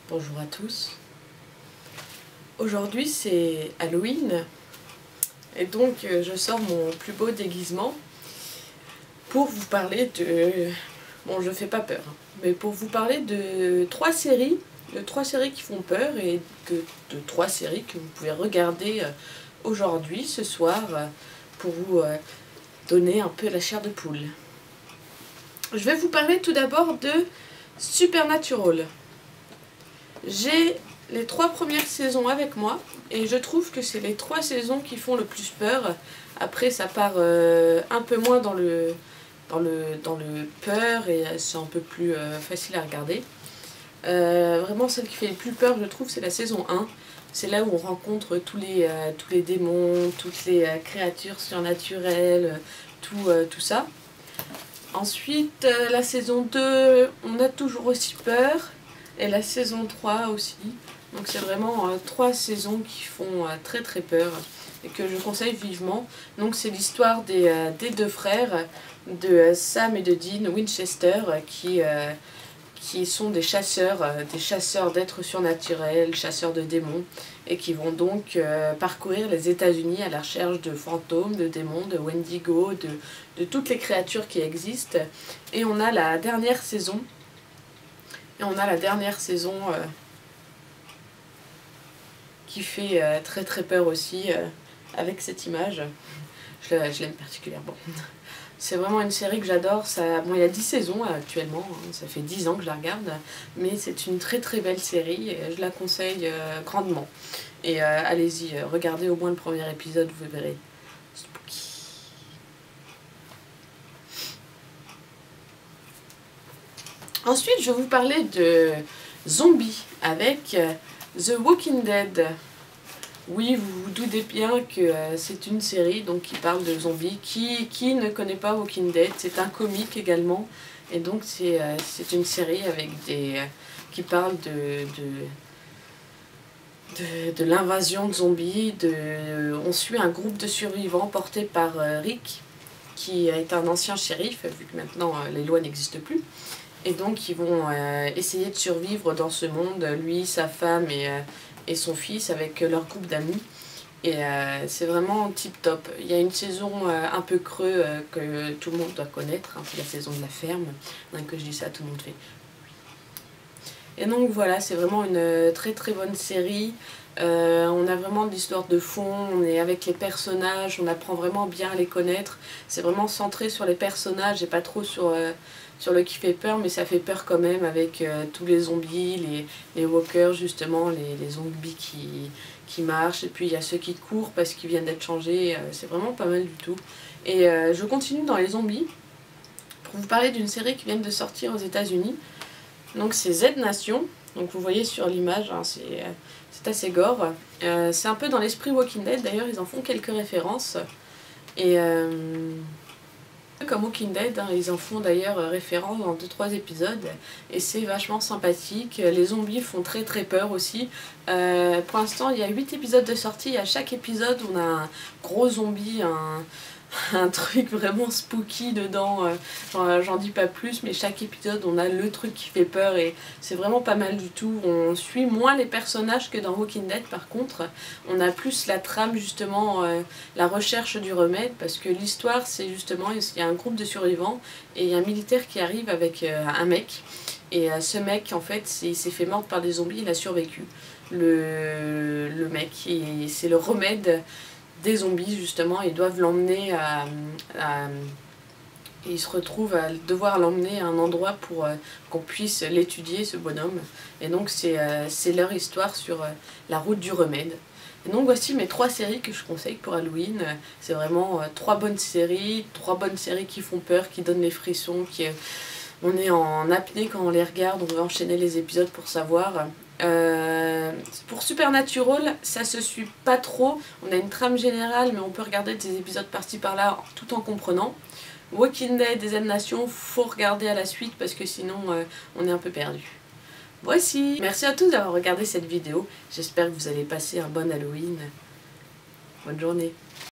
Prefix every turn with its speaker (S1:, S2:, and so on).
S1: Bonjour à tous. Aujourd'hui c'est Halloween et donc je sors mon plus beau déguisement pour vous parler de... Bon, je fais pas peur, mais pour vous parler de trois séries qui font peur et de trois séries que vous pouvez regarder aujourd'hui, ce soir, pour vous donner un peu la chair de poule. Je vais vous parler tout d'abord de Supernatural. J'ai les 3 premières saisons avec moi et je trouve que c'est les 3 saisons qui font le plus peur. Après ça part un peu moins dans le peur et c'est un peu plus facile à regarder. Vraiment celle qui fait le plus peur je trouve c'est la saison 1. C'est là où on rencontre tous les démons, toutes les créatures surnaturelles, tout ça. Ensuite la saison 2 on a toujours aussi peur. Et la saison 3 aussi. Donc c'est vraiment 3 saisons qui font très très peur et que je conseille vivement. Donc c'est l'histoire des deux frères, de Sam et de Dean Winchester, qui sont des chasseurs d'êtres surnaturels, chasseurs de démons, et qui vont donc parcourir les États-Unis à la recherche de fantômes, de démons, de Wendigo, de toutes les créatures qui existent. Et on a la dernière saison. Qui fait très très peur aussi avec cette image. Je l'aime particulièrement. C'est vraiment une série que j'adore. Bon, il y a 10 saisons actuellement, hein, ça fait 10 ans que je la regarde, mais c'est une très très belle série et je la conseille grandement. Et allez-y, regardez au moins le premier épisode, vous verrez. Spooky. Ensuite, je vais vous parler de zombies avec The Walking Dead. Oui, vous vous doutez bien que c'est une série donc, qui parle de zombies. Qui ne connaît pas Walking Dead? C'est un comic également. Et donc c'est une série avec qui parle de l'invasion de zombies. On suit un groupe de survivants porté par Rick, qui est un ancien shérif, vu que maintenant les lois n'existent plus. Et donc ils vont essayer de survivre dans ce monde, lui, sa femme et son fils, avec leur groupe d'amis. Et c'est vraiment tip top. Il y a une saison un peu creux que tout le monde doit connaître, hein, c'est la saison de la ferme. Dès que je dis ça, tout le monde fait. Et donc voilà, c'est vraiment une très très bonne série. On a vraiment de l'histoire de fond, on est avec les personnages, on apprend vraiment bien à les connaître. C'est vraiment centré sur les personnages et pas trop sur le qui fait peur, mais ça fait peur quand même avec tous les zombies, les walkers justement, les zombies qui marchent, et puis il y a ceux qui courent parce qu'ils viennent d'être changés, c'est vraiment pas mal du tout. Et je continue dans les zombies pour vous parler d'une série qui vient de sortir aux États-Unis. Donc c'est Z Nation, donc vous voyez sur l'image, hein, c'est assez gore. C'est un peu dans l'esprit Walking Dead, d'ailleurs ils en font quelques références. Et comme Walking Dead, hein, ils en font d'ailleurs référence dans 2-3 épisodes. Et c'est vachement sympathique, les zombies font très très peur aussi. Pour l'instant il y a 8 épisodes de sortie, à chaque épisode on a un gros zombie, un truc vraiment spooky dedans, j'en dis pas plus, mais chaque épisode on a le truc qui fait peur et c'est vraiment pas mal du tout. On suit moins les personnages que dans Walking Dead, par contre on a plus la trame justement, la recherche du remède, parce que l'histoire c'est justement, il y a un groupe de survivants et il y a un militaire qui arrive avec un mec, et ce mec en fait il s'est fait mordre par des zombies, il a survécu, le mec, et c'est le remède des zombies justement. Ils doivent l'emmener ils se retrouvent à devoir l'emmener à un endroit pour qu'on puisse l'étudier, ce bonhomme. Et donc c'est leur histoire sur la route du remède. Et donc voici mes 3 séries que je conseille pour Halloween. C'est vraiment 3 bonnes séries, 3 bonnes séries qui font peur, qui donnent les frissons, on est en apnée quand on les regarde, on veut enchaîner les épisodes pour savoir. Pour Supernatural, ça se suit pas trop, on a une trame générale mais on peut regarder des épisodes par-ci par-là tout en comprenant. Walking Dead et Z Nation, faut regarder à la suite parce que sinon on est un peu perdu. Voici, merci à tous d'avoir regardé cette vidéo, j'espère que vous allez passer un bon Halloween. Bonne journée.